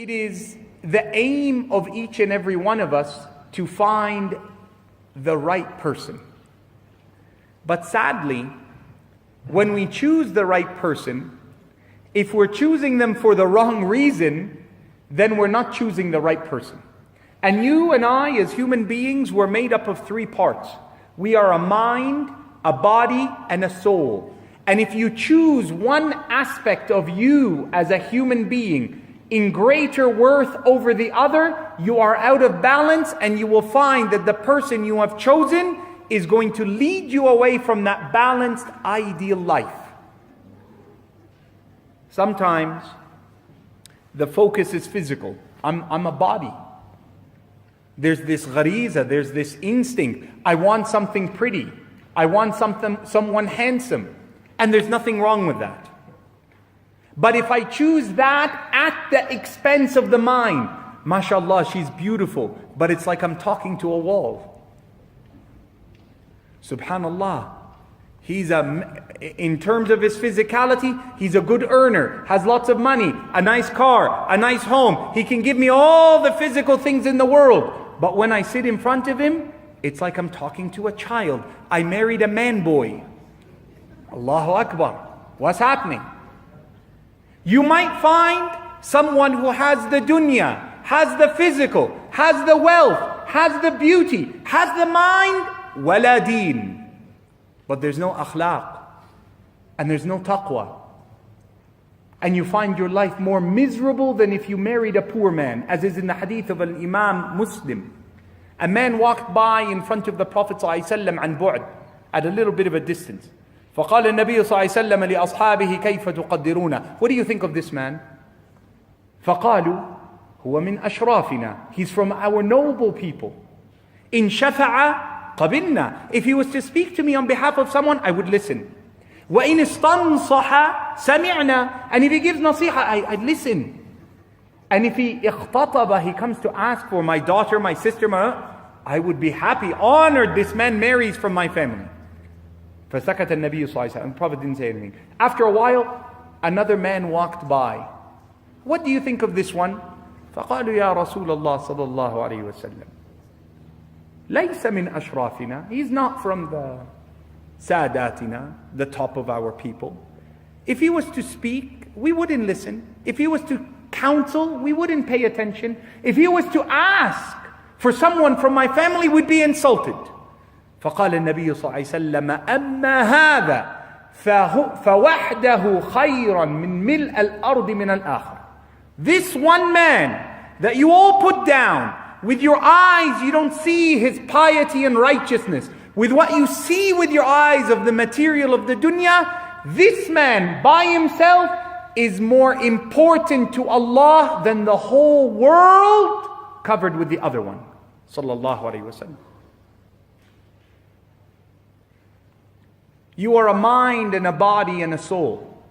It is the aim of each and every one of us to find the right person. But sadly, when we choose the right person, if we're choosing them for the wrong reason, then we're not choosing the right person. And you and I, as human beings, we're made up of three parts. We are a mind, a body, and a soul. And if you choose one aspect of you as a human being in greater worth over the other, you are out of balance, and you will find that the person you have chosen is going to lead you away from that balanced, ideal life. Sometimes the focus is physical. I'm a body. There's this ghariza, there's this instinct. I want something pretty. I want someone handsome. And there's nothing wrong with that. But if I choose that at the expense of the mind, mashallah, she's beautiful, but it's like I'm talking to a wall. Subhanallah. In terms of his physicality, he's a good earner, has lots of money, a nice car, a nice home. He can give me all the physical things in the world. But when I sit in front of him, it's like I'm talking to a child. I married a man boy. Allahu Akbar. What's happening? You might find someone who has the dunya, has the physical, has the wealth, has the beauty, has the mind, wala deen. But there's no akhlaq, and there's no taqwa. And you find your life more miserable than if you married a poor man, as is in the hadith of Imam Muslim. A man walked by in front of the Prophet ﷺ عن بعد, at a little bit of a distance. فقال النبي صلى الله عليه وسلم لأصحابه كيف تقدرونه. What do you think of this man? فقالوا هو من أشرافنا. He's from our noble people. إن شفع قبلنا. If he was to speak to me on behalf of someone, I would listen. وإن استنصح سمعنا. And if he gives nasiha, I'd listen. And if he اختطب, he comes to ask for my daughter, my sister, I would be happy, honored this man marries from my family. فسكت النبي صلى الله عليه وسلم. The Prophet didn't say anything. After a while, another man walked by. What do you think of this one? فقالوا يا رسول الله صلى الله عليه وسلم ليس من أشرافنا. He's not from the ساداتنا, the top of our people. If he was to speak, we wouldn't listen. If he was to counsel, we wouldn't pay attention. If he was to ask for someone from my family, we'd be insulted. فقال النبي صلى الله عليه وسلم أما هذا فوحده خيرا من ملء الأرض من الآخر. This one man that you all put down, with your eyes you don't see his piety and righteousness, with what you see with your eyes of the material of the dunya, this man by himself is more important to Allah than the whole world covered with the other one. Sallallahu Alaihi Wasallam. You are a mind and a body and a soul.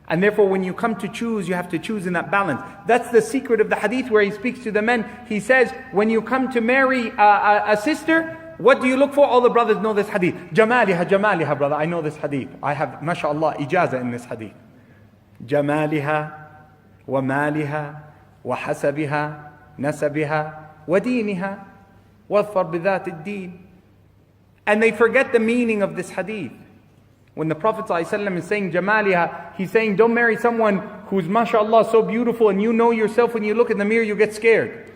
And therefore when you come to choose, you have to choose in that balance. That's the secret of the hadith where he speaks to the men. He says, when you come to marry a sister, what do you look for? All the brothers know this hadith. Jamaliha, jamaliha, brother. I know this hadith. I have, mashallah, ijaza in this hadith. Jamaliha, wa maliha, wa hasabiha, nasabiha, wa diniha, wadfar bidhat ad-din. And they forget the meaning of this hadith. When the Prophet ﷺ is saying jamaliha, he's saying don't marry someone who's mashallah so beautiful, and you know yourself when you look in the mirror you get scared.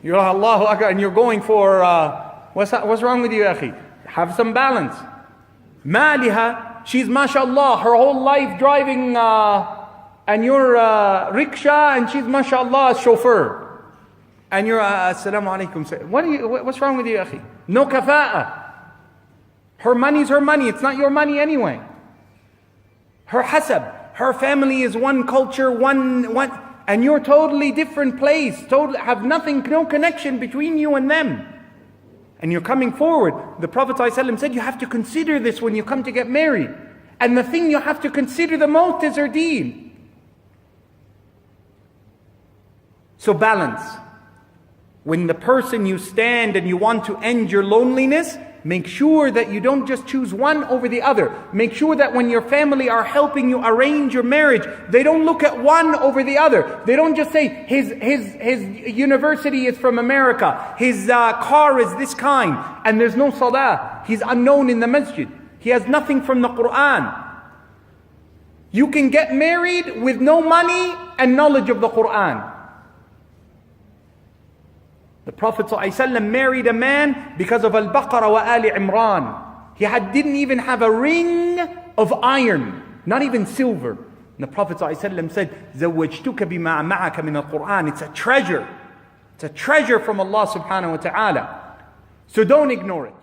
You're like Allahu Akbar, and you're going for what's wrong with you, akhi? Have some balance. Maliha, she's mashallah her whole life driving and you're rickshaw, and she's mashallah a chauffeur, and you're assalamu alaikum. What's wrong with you, akhi? No kafa'a. Her money's her money, it's not your money anyway. Her hasab, her family is one culture, one, and you're totally different place, have nothing, no connection between you and them. And you're coming forward. The Prophet ﷺ said you have to consider this when you come to get married. And the thing you have to consider the most is her deen. So balance. When the person you stand and you want to end your loneliness, make sure that you don't just choose one over the other. Make sure that when your family are helping you arrange your marriage, they don't look at one over the other. They don't just say, his university is from America, his car is this kind, and there's no salah. He's unknown in the masjid. He has nothing from the Quran. You can get married with no money and knowledge of the Quran. The Prophet ﷺ married a man because of Al-Baqarah wa Ali Imran. He didn't even have a ring of iron, not even silver. And the Prophet ﷺ said, زَوَّجْتُكَ بِمَا مَعَكَ مِنَ الْقُرْآنِ. It's a treasure. It's a treasure from Allah subhanahu wa ta'ala. So don't ignore it.